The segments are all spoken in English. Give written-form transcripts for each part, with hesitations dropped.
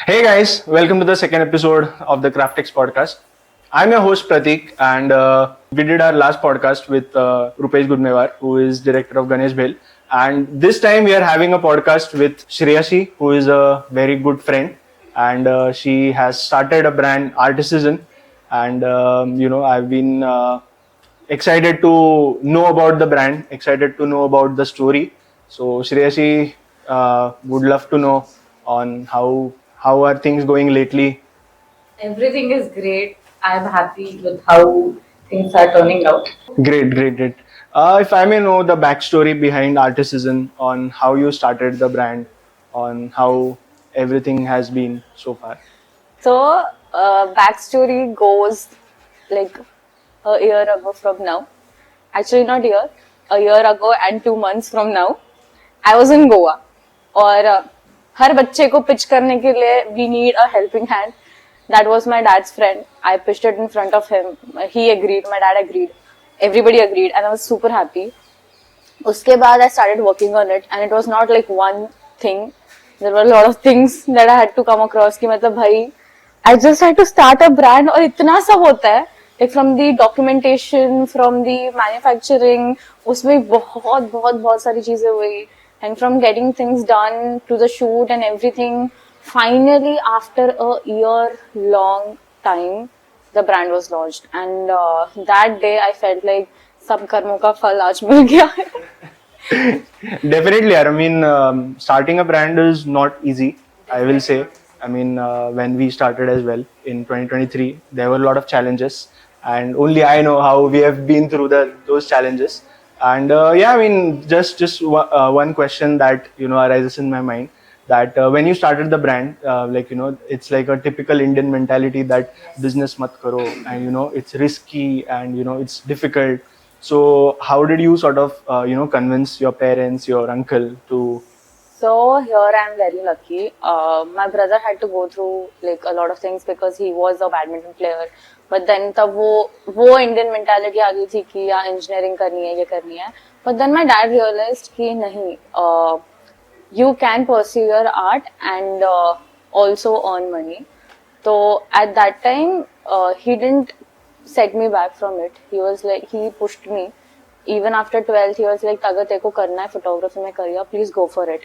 Hey guys, welcome to the second episode of the KraftX podcast. I'm your host Pratik, and we did our last podcast with Rupesh Gudmewar, who is director of Ganesh Bhel. And this time we are having a podcast with Shreyashi, who is a very good friend, and she has started a brand, Artist SZN. And I've been excited to know about the brand, excited to know about the story. So Shreyashi would love to know on how are things going lately. Everything is great. I'm happy with how things are turning out. Great. If I may know the backstory behind Artisan, on how you started the brand, on how everything has been so far. So, backstory goes like a year ago from now. Actually, not year, a year ago and 2 months from now. I was in Goa. और हर बच्चे को pitch करने के लिए we need a helping hand. That was my dad's friend. I pitched it in front of him. He agreed. My dad agreed. Everybody agreed, and I was super happy. उसके बाद I started working on it, and it was not like one thing. There were a lot of things that I had to come across कि मतलब भाई I just had to start a brand और इतना सब होता है like from the documentation, from the manufacturing, उसमें बहुत सारी चीजें हुई, and from getting things done to the shoot and everything, finally after a year long time the brand was launched, and that day I felt like सब कर्मों का फल आज मिल गया है. Definitely, I mean, starting a brand is not easy, I will say. I mean, when we started as well in 2023, there were a lot of challenges, and only I know how we have been through those challenges. And I mean, just one question that arises in my mind, that when you started the brand, it's like a typical Indian mentality that business mat karo, and it's risky, and it's difficult. So how did you sort of convince your parents, your uncle to? So here I'm very lucky. My brother had to go through like a lot of things because he was a badminton player. But then तब वो Indian mentality आ गई थी कि या engineering करनी है, ये करनी है. But then my dad realized कि नहीं, you can pursue your art and also earn money. So at that time, he didn't set me back from it. He was like, he pushed me. Even after 12th, he was like, अगर तेरे को करना है photography में करिए, please go for it.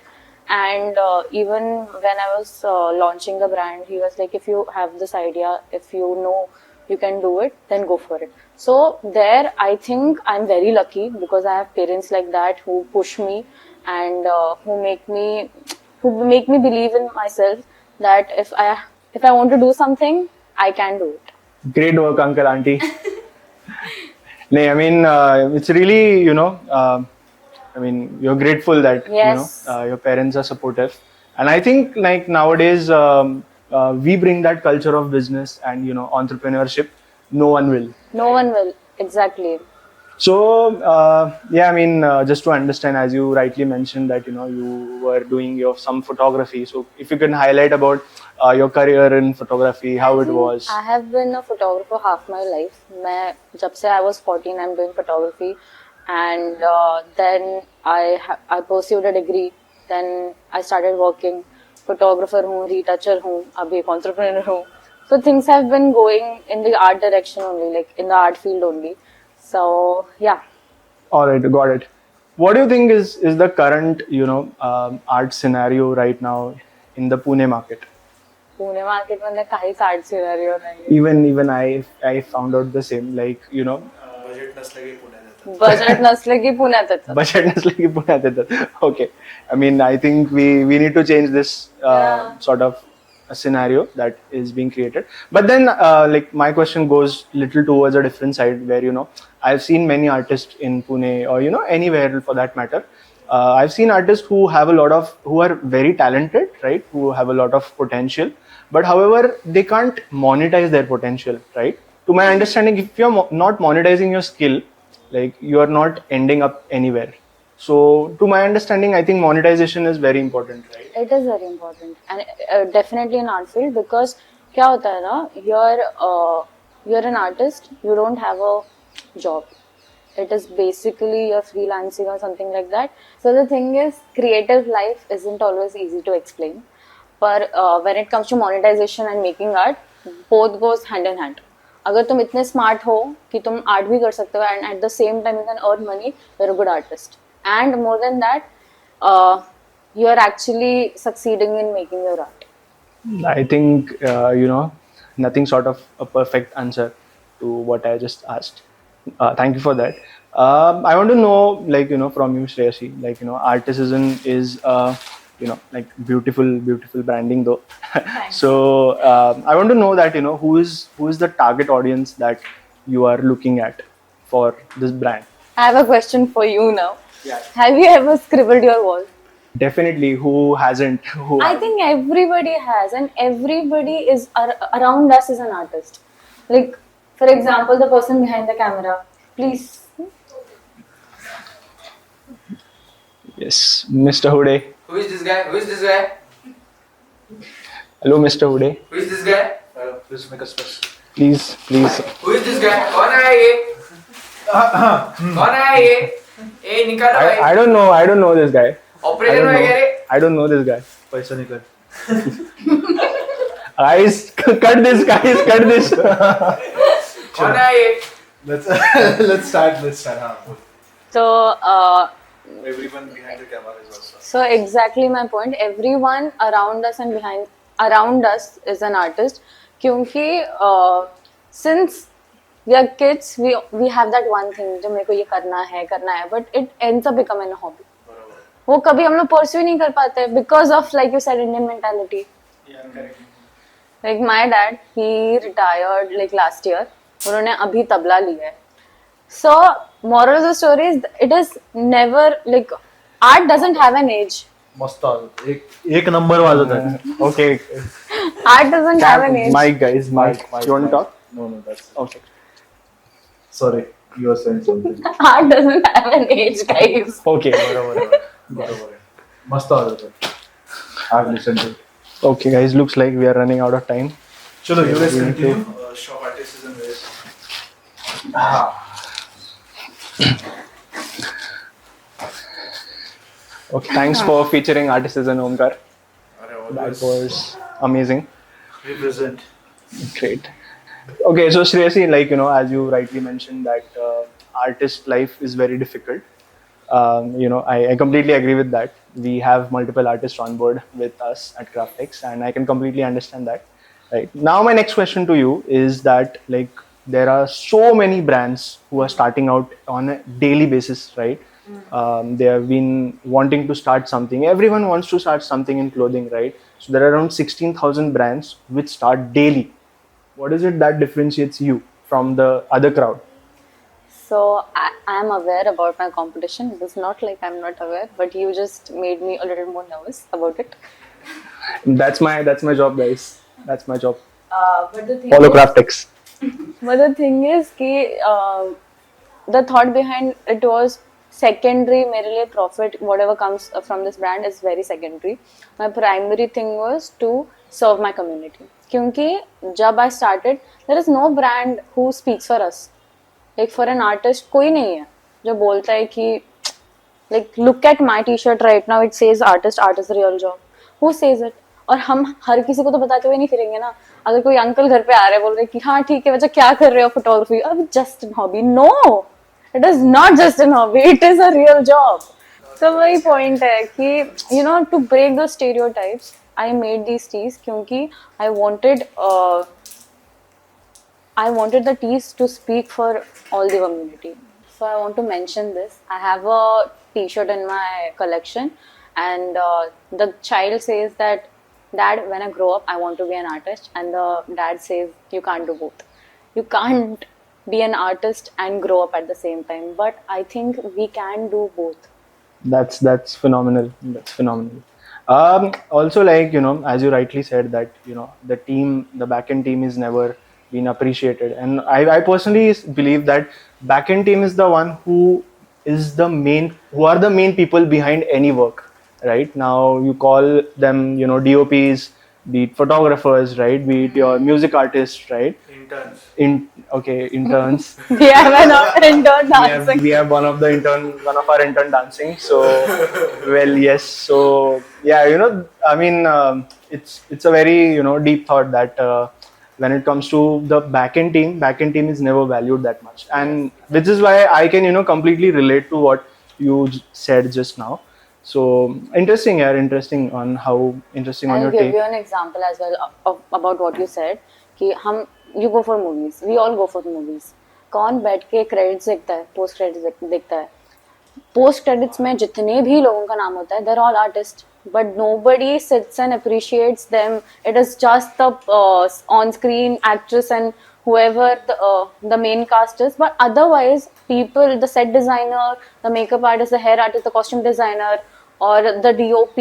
And even when I was launching the brand, he was like, if you have this idea, if you know you can do it, then go for it. So there, I think I'm very lucky because I have parents like that who push me and who make me believe in myself that if I want to do something, I can do it. Great work, uncle, auntie. No, I mean, it's really, I mean, you're grateful that, Yes. your parents are supportive. And I think like nowadays, we bring that culture of business and, entrepreneurship. No one will. No one will. Exactly. So, I mean, just to understand, as you rightly mentioned that, you were doing some photography. So if you can highlight about your career in photography, how it was. I have been a photographer half my life. जब से I was 14, I'm doing photography, and then I pursued a degree. Then I started working. Photographer हूँ, retoucher हूँ, अभी एक entrepreneur हूँ. So things have been going in the art direction only, like in the art field only. So yeah. All right, got it. What do you think is the current art scenario right now in the Pune market? Pune market मध्ये काहीच art scenario नाही. Even I found out the same, like budget नसले की पुण्यात येतात. budget नसलं की पुण्यात येतात. Okay, I mean, I think we need to change this sort of a scenario that is being created. But then like my question goes little towards a different side, where I've seen many artists in Pune, or anywhere for that matter. I've seen artists who are very talented, right? Who have a lot of potential, but however they can't monetize their potential, right? To my understanding, if you're not monetizing your skill, like you are not ending up anywhere. So to my understanding, I think monetization is very important, right? It is very important, and definitely in art field, because क्या होता है ना, you're an artist, you don't have a job. It is basically you're freelancing or something like that. So the thing is, creative life isn't always easy to explain. पर when it comes to monetization and making art, both goes hand in hand. अगर तुम इतने smart हो कि तुम art भी कर सकते हो and at the same time you can earn money, you are a good artist, and more than that you are actually succeeding in making your art. I think nothing sort of a perfect answer to what I just asked. Thank you for that. I want to know, like, from you, Shreyashi, like, artisan is like beautiful branding though. So I want to know that who is the target audience that you are looking at for this brand. I have a question for you now. Yeah. Have you ever scribbled your wall? Definitely, who hasn't? I think everybody has, and everybody is around us is an artist. Like, for example, the person behind the camera. Please. Yes, Mr. Hude. Who is this guy? Who is this guy? Hello, Mr. Hude. Who is this guy? Please make a space. Please. Who is this guy? कौन है ये? कौन है ये? ए निकालो भाई. I don't know this guy. Operator वगैरह. I don't know this guy. पैसा निकल. Guys, cut this. कौन है ये? Let's start. हाँ. So, Everyone behind the camera is also. so exactly my point. Everyone around us and around us is an artist. क्योंकि since we are kids, we have that one thing जो मेरे को ये करना है, but it ends up becoming a hobby. वो कभी हम लोग pursue नहीं कर पाते because of, like you said, Indian mentality. Yeah, correct. Like my dad, he retired like last year. उन्होंने अभी तबला लिया है. So moral of the story is it is never like art doesn't have an age. मस्त आवाज. एक number वाजत आहे. Okay. Art doesn't have an age. Mic, guys. Mic. You want to talk? No, that's Okay. sorry. You are saying something. Art doesn't have an age, guys. Okay. बरोबर आहे. मस्त आवाज आहे. I've listened to it. Okay, guys. Looks like we are running out of time. चलो you guys We need continue. Shop Artist SZN ways. Okay. Thanks for featuring Artist SZN, Omkar. That was amazing. Represent. Great. Okay, so Shreyashi, like, as you rightly mentioned that artist life is very difficult. I completely agree with that. We have multiple artists on board with us at KraftX, and I can completely understand that. Right. Now, my next question to you is that, like, there are so many brands who are starting out on a daily basis, right? They have been wanting to start something. Everyone wants to start something in clothing, right? So there are around 16,000 brands which start daily. What is it that differentiates you from the other crowd? So I am aware about my competition. It's not like I'm not aware, but you just made me a little more nervous about it. That's my job, guys. That's my job. But the thing Follow is, KraftX. But the thing is कि the thought behind it was secondary. मेरे लिए profit whatever comes from this brand is very secondary. My primary thing was to serve my community. क्योंकि जब I started, there is no brand who speaks for us. Like for an artist, कोई नहीं है जो बोलता है कि like look at my t-shirt right now, it says artist real job. Who says it? और हम हर किसी को तो बताते हुए नहीं फिरेंगे ना. अगर कोई अंकल घर पे आ रहे बोल रहे कि हाँ ठीक है बच्चा क्या कर रहे हो फोटोग्राफी, अब just an hobby. No, it is not just an hobby, it is a real job. तो वही पॉइंट है कि to break the stereotypes I made these tees क्योंकि I wanted the tees to speak for all the community. So I want to mention this. I have a t-shirt in my collection and the child says that, Dad, when I grow up, I want to be an artist. And the dad says, you can't do both. You can't be an artist and grow up at the same time. But I think we can do both. That's phenomenal. That's phenomenal. Also, like, as you rightly said that, the backend team is never been appreciated. And I personally believe that backend team is the one who are the main people behind any work. Right now, you call them, DOPs, be it photographers, right? Be it your music artists, right? Interns. Interns. We have an intern dancing. We have one of our intern dancing. So, well, yes. So, yeah, it's a very deep thought that when it comes to the back-end team is never valued that much, and which is why I can completely relate to what you said just now. So interesting, yeah, interesting on how interesting on I'll your give take. you an example as well about what you said. कि हम you go for movies, we all go for movies. कौन बैठ के credits देखता है, post credits देखता है? Post credits में जितने भी लोगों का नाम होता है, they're all artists, but nobody sits and appreciates them. It is just the on-screen actress and whoever the main cast is. But otherwise, people, the set designer, the makeup artist, the hair artist, the costume designer, or the DOP,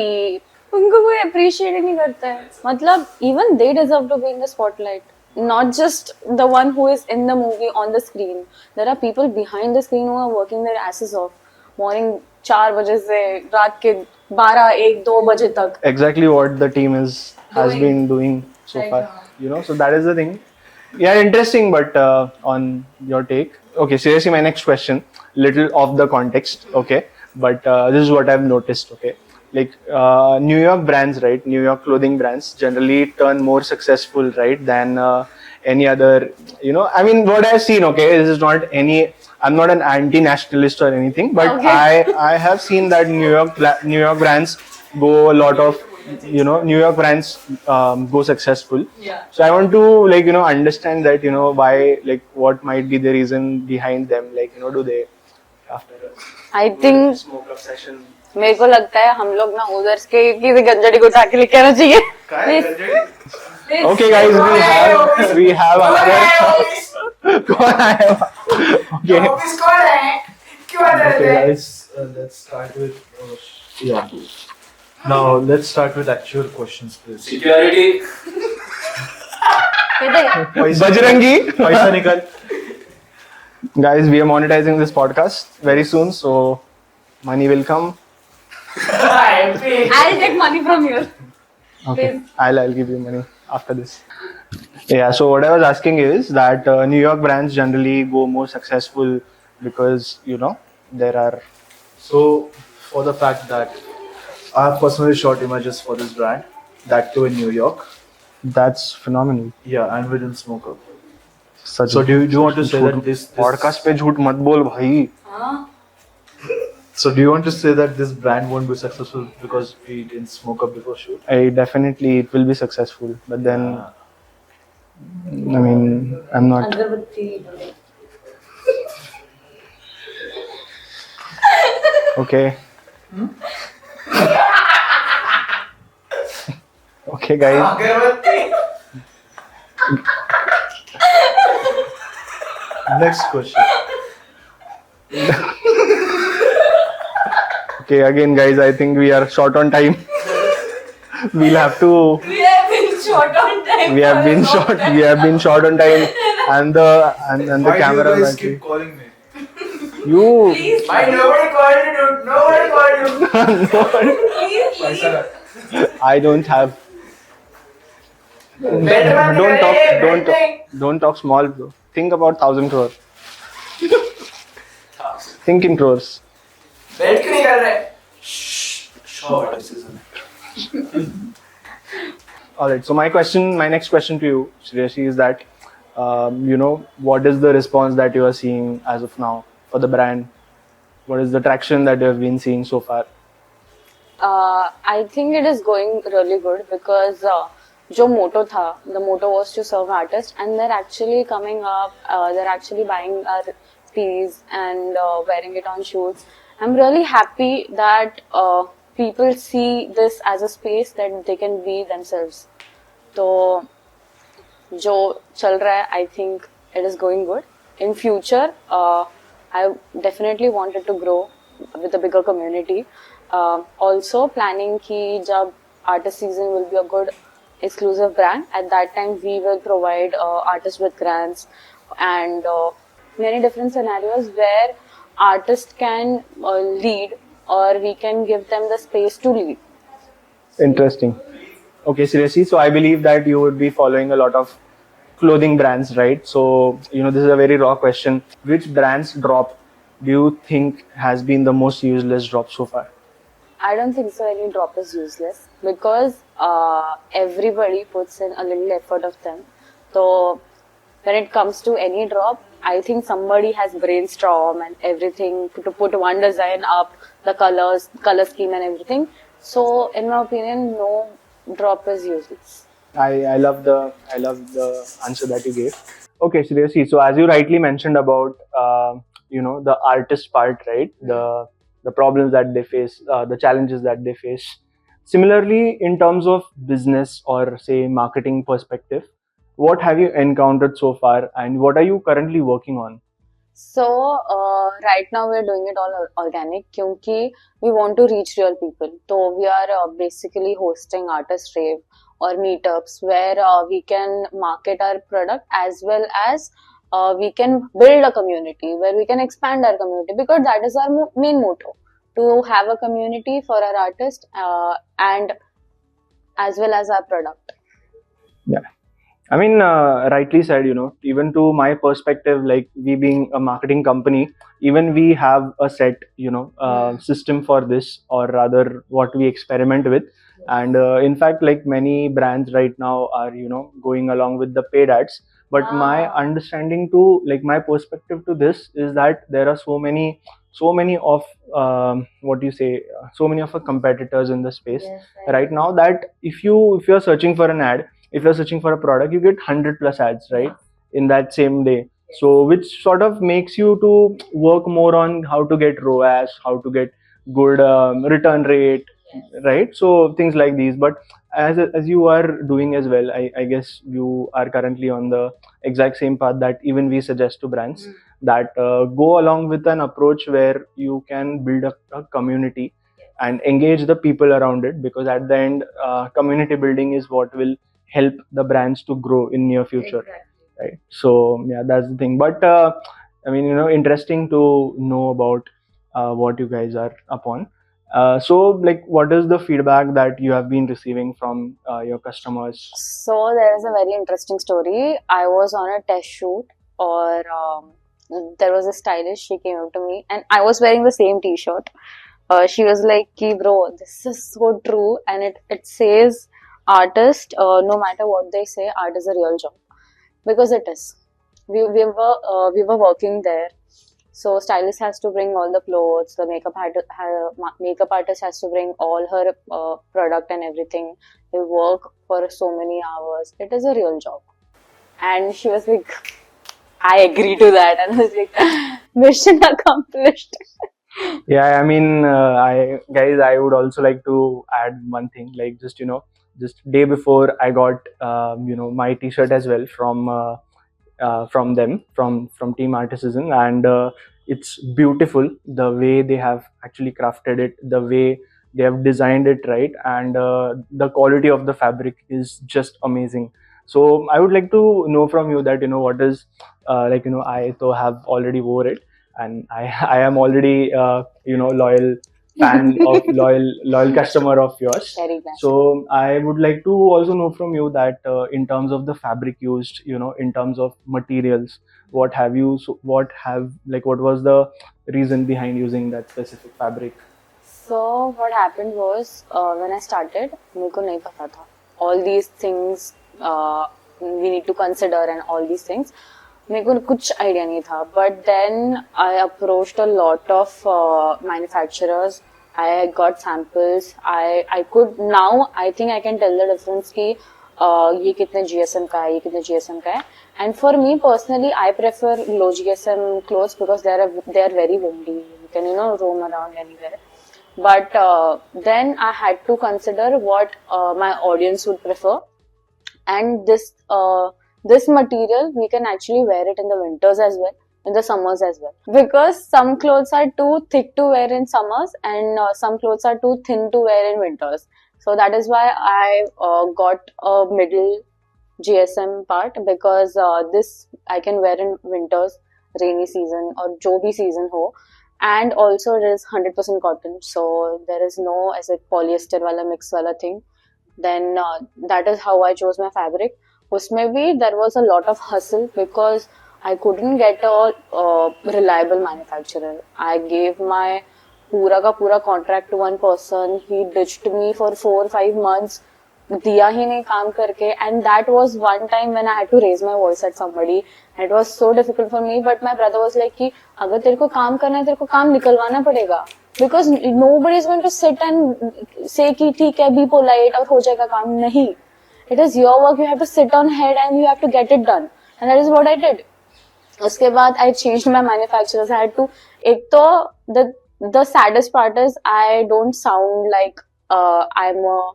उनको कोई appreciate ही नहीं करता है. मतलब even they deserve to be in the spotlight. Not just the one who is in the movie on the screen. There are people behind the screen who are working their asses off. Morning 4 बजे से रात के 12, 1, 2 बजे तक. Exactly what the team has been doing so Right far. now. So that is the thing. Yeah, interesting, but on your take. Okay, seriously, my next question, little off the context, okay, but this is what I've noticed, okay. Like New York brands, right? New York clothing brands generally turn more successful, right, than any other. I mean, what I've seen, okay, this is not any. I'm not an anti-nationalist or anything, but Okay. I have seen that New York brands go a lot of New York brands go successful. Yeah. So I want to understand that why, like, what might be the reason behind them, like do they after I think smoke up session. मेरे को लगता है हम लोग ना उधर के किसी गंजड़ी को उठा के लेके आना चाहिए. Please. Okay, guys, we have our कौन आया? Okay. ऑफिस कौन है क्यों आ रहे Okay, थे guys, let's start with yeah. Now let's start with actual questions, please. Security Bajrangi. पैसा निकल. Guys, we are monetizing this podcast very soon, so money will come. I'll take money from here. Okay, I'll give you money after this. Yeah, so what I was asking is that New York brands generally go more successful because there are. So, for the fact that I have personally shot images for this brand, that too in New York. That's phenomenal. Yeah, and we didn't smoke up. Such So, do you want to say that this podcast पे झूठ मत बोल भाई. So, do you want to say that this brand won't be successful because we didn't smoke up before shoot? Definitely it will be successful, but then I mean I'm not. अगरबत्ती. Okay. Okay, guys. अगरबत्ती Next question. Okay, again, guys. I think we are short on time. We'll have to. We have been short on time. We have been short. We have been short on time, and the camera. Why do you guys battery. keep calling me? You. Please, भाई nobody called you dude nobody called you please leave. I don't have. Better मत Don't talk small, bro. Think about 1,000 crore. Think in crores. बेट क्यों नहीं कर रहे Artist SZN. All right. So my next question to you, Shreyashi, is that what is the response that you are seeing as of now for the brand? What is the traction that you have been seeing so far? I think it is going really good because जो motto था, the motto was to serve artists, and they're actually coming up. They're actually buying our tees and wearing it on shoots. I'm really happy that people see this as a space that they can be themselves. तो जो चल रहा है, I think it is going good. In future, I definitely wanted to grow with a bigger community. Also planning कि जब Artist SZN will be a good exclusive brand, at that time we will provide artists with grants and many different scenarios where artists can lead, or we can give them the space to lead. Interesting. Okay, seriously. So I believe that you would be following a lot of clothing brands, right? So this is a very raw question. Which brands drop do you think has been the most useless drop so far? I don't think so. Any drop is useless because everybody puts in a little effort of them. So when it comes to any drop, I think somebody has brainstormed and everything to put one design up, the colors, color scheme and everything. So in my opinion, no drop is useless. I love the answer that you gave. Okay, Shreyashi. So as you rightly mentioned about the artist part, right? The problems that they face, the challenges that they face. Similarly, in terms of business or say marketing perspective, what have you encountered so far, and what are you currently working on? So right now we're doing it all organic क्योंकि we want to reach real people. So we are basically hosting artist rave or meetups where we can market our product as well as we can build a community where we can expand our community because that is our main motto to have a community for our artist and as well as our product. Yeah. I mean, rightly said, even to my perspective, like we being a marketing company, even we have a set, system for this, or rather what we experiment with. And in fact, like many brands right now are, going along with the paid ads. But my understanding to, like my perspective to this is that there are so many of, what do you say, so many of our competitors in the space right now that if you're searching for an ad, if you're searching for a product, you get 100 plus ads, right, in that same day. So which sort of makes you to work more on how to get ROAS, how to get good return rate, right? So things like these. But as you are doing as well, I guess you are currently on the exact same path that even we suggest to brands, that go along with an approach where you can build a community and engage the people around it, because at the end, community building is what will help the brands to grow in near future. Right? So yeah, that's the thing. But I mean, interesting to know about what you guys are upon. So like, what is the feedback that you have been receiving from your customers? So there is a very interesting story. I was on a test shoot, or there was a stylist. She came up to me, and I was wearing the same T-shirt. She was like, "Ki bro, this is so true," and it says, "Artist, no matter what they say, art is a real job," because it is. We were working there. So stylist has to bring all the clothes. The makeup artist has to bring all her product and everything. They work for so many hours. It is a real job. And she was like, I agree to that. And I was like, mission accomplished. Yeah, I mean, I would also like to add one thing. Like, just day before I got my T-shirt as well from them, from Team Artist SZN, and it's beautiful the way they have actually crafted it, the way they have designed it, right, and the quality of the fabric is just amazing. So I would like to know from you that what is I though have already wore it, and I am already loyal fan of loyal customer of yours. Very glad. So I would like to also know from you that in terms of the fabric used, in terms of materials, what was the reason behind using that specific fabric? So what happened was when I started, मेरे को नहीं पता था. All these things we need to consider and all these things. मेरे को कुछ idea नहीं था. But then I approached a lot of manufacturers. I got samples. I could now, I think I can tell the difference कि ये कितने GSM का है, ये कितने GSM का है. And for me personally, I prefer low GSM clothes because they are very windy. You can roam around anywhere. But then I had to consider what my audience would prefer, and this material we can actually wear it in the winters as well, in the summers as well, because some clothes are too thick to wear in summers and some clothes are too thin to wear in winters. So that is why I got a middle GSM part, because this I can wear in winters, rainy season or jo bhi season ho. And also it is 100% cotton, so there is no as a polyester wala mix wala thing. Then that is how I chose my fabric. Usme bhi there was a lot of hustle because I couldn't get a reliable manufacturer. I gave my पूरा का पूरा contract to one person. He ditched me for 4-5 months. दिया ही नहीं काम करके, and that was one time when I had to raise my voice at somebody. It was so difficult for me, but my brother was like कि अगर तेरे को काम करना है तेरे को काम निकलवाना पड़ेगा, because nobody is going to sit and say कि ठीक है be polite और हो जाएगा काम. नहीं, it is your work. You have to sit on head and you have to get it done, and that is what I did. उसके बाद I changed my manufacturers. I had to, एक तो the saddest part is I don't sound like I'm a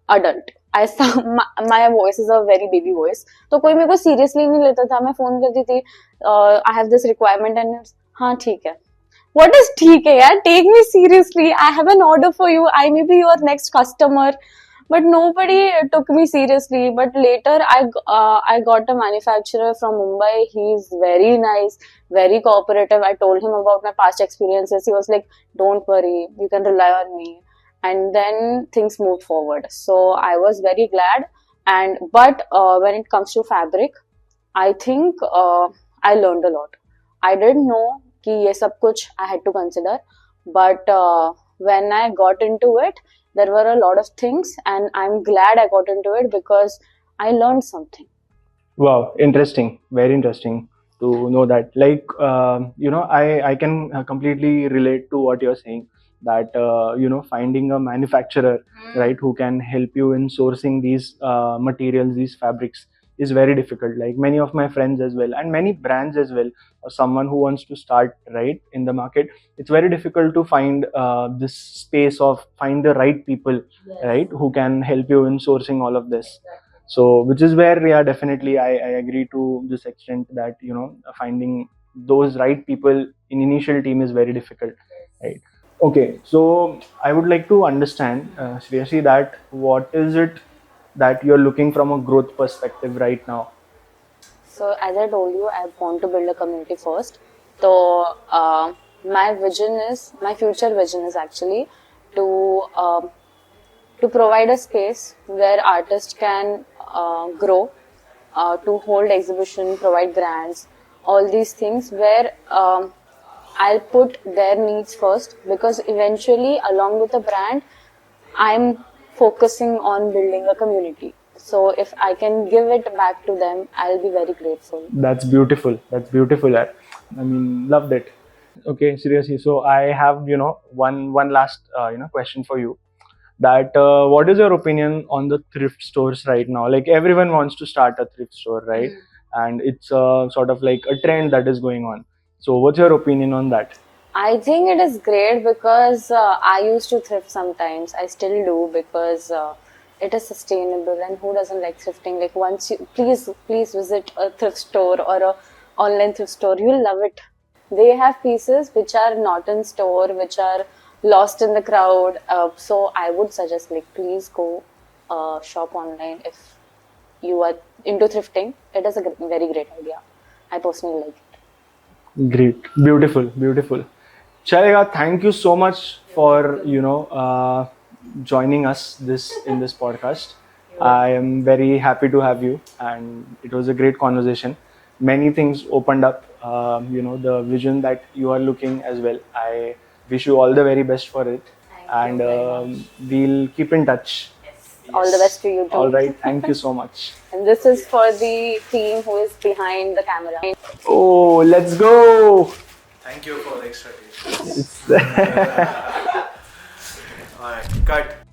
adult. I sound, my voice is a very baby voice. तो कोई मेरे को seriously नहीं लेता था. मैं फोन करती थी, I have this requirement and हाँ ठीक है. What is ठीक है यार? Take me seriously. I have an order for you. I may be your next customer. But nobody took me seriously. But later I got a manufacturer from Mumbai. He's very nice, very cooperative. I told him about my past experiences. He was like, don't worry, you can rely on me. And then things moved forward. So I was very glad. But when it comes to fabric, I think I learned a lot. I didn't know कि ये सब कुछ I had to consider. But when I got into it, there were a lot of things, and I'm glad I got into it because I learned something. Wow, interesting. Very interesting to know that. Like, I can completely relate to what you're saying. That finding a manufacturer, right, who can help you in sourcing these materials, these fabrics, is very difficult. Like many of my friends as well, and many brands as well, or someone who wants to start right in the market, it's very difficult to find this space of find the right people, right, who can help you in sourcing all of this. So which is where, yeah, definitely I agree to this extent that finding those right people in initial team is very difficult, right? Okay, so I would like to understand, Shreyashi, that what is it that you're looking from a growth perspective right now? So as I told you, I want to build a community first. So my future vision is actually to provide a space where artists can grow, to hold exhibition, provide grants, all these things where I'll put their needs first, because eventually along with the brand, I'm focusing on building a community. So if I can give it back to them, I'll be very grateful. That's beautiful. That's beautiful. I mean, loved it. Okay, seriously. So I have one last question for you. That what is your opinion on the thrift stores right now? Like everyone wants to start a thrift store, right? And it's sort of like a trend that is going on. So what's your opinion on that? I think it is great because I used to thrift sometimes. I still do because it is sustainable, and who doesn't like thrifting? Like once you please visit a thrift store or a online thrift store, you'll love it. They have pieces which are not in store, which are lost in the crowd. So I would suggest, like, please go shop online if you are into thrifting. It is a very great idea. I personally like it. Great, beautiful. Shreya, thank you so much for joining us in this podcast. I am very happy to have you, and it was a great conversation. Many things opened up. The vision that you are looking as well. I wish you all the very best for it, and we'll keep in touch. All the best to you too. All right, thank you so much. And this is for the team who is behind the camera. Oh, let's go! Thank you for the extra taste. Alright, cut.